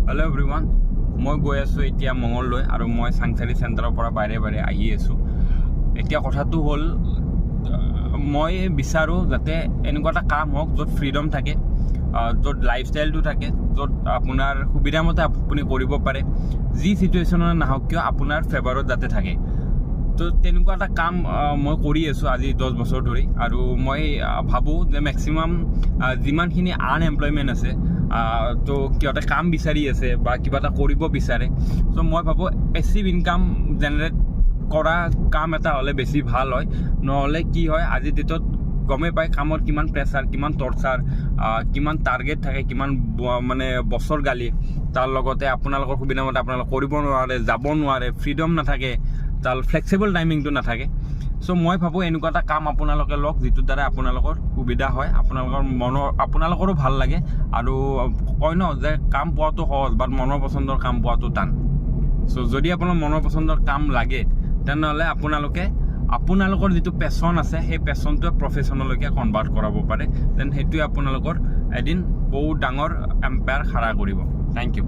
Hello' everyone, মই গৈ আছোঁ এতিয়া মঙলদৈ আৰু মই চাংচাৰী চেণ্টাৰৰ পৰা বাৰে বাৰে আহি আছোঁ। এতিয়া কথাটো হ'ল, মই বিচাৰোঁ যাতে এনেকুৱা এটা কাম হওক য'ত ফ্ৰীডম থাকে, য'ত লাইফষ্টাইলটো থাকে, য'ত আপোনাৰ সুবিধামতে আপুনি কৰিব পাৰে, যি চিটুৱেশ্যনত নাহওক কিয় আপোনাৰ ফেভাৰত যাতে থাকে। তো তেনেকুৱা এটা কাম মই কৰি আছোঁ আজি 10 বছৰ ধৰি, আৰু মই ভাবোঁ যে মেক্সিমাম যিমানখিনি আনএমপ্লয়মেণ্ট আছে, তো সিহঁতে কাম বিচাৰি আছে বা কিবা এটা কৰিব বিচাৰে। চ' মই ভাবোঁ পেছিভ ইনকাম জেনেৰেট কৰা কাম এটা হ'লে বেছি ভাল হয়। নহ'লে কি হয়, আজিৰ ডেটত গমেই পায় কামৰ কিমান প্ৰেছাৰ, কিমান টৰ্চাৰ, কিমান টাৰ্গেট থাকে, কিমান মানে বছৰ গালি। তাৰ লগতে আপোনালোকৰ সুবিধামতে আপোনালোকে কৰিব নোৱাৰে, যাব নোৱাৰে, ফ্ৰীডম নাথাকে, তাৰ ফ্লেক্সিবল টাইমিংটো নাথাকে। চ' মই ভাবোঁ এনেকুৱা এটা কাম আপোনালোকে লওক যিটোৰ দ্বাৰা আপোনালোকৰ সুবিধা হয়, আপোনালোকৰো ভাল লাগে। আৰু কয় ন যে কাম পোৱাটো সহজ, বাট মনৰ পচন্দৰ কাম পোৱাটো টান। চ' যদি আপোনাৰ মনৰ পচন্দৰ কাম লাগে, তেনেহ'লে আপোনালোকৰ যিটো পেশ্যন আছে, সেই পেশ্যনটোৱে প্ৰফেশ্যনলৈকে কনভাৰ্ট কৰাব পাৰে। দেন সেইটোৱে আপোনালোকৰ এদিন বহুত ডাঙৰ এম্পায়াৰ খাৰা কৰিব। Thank U.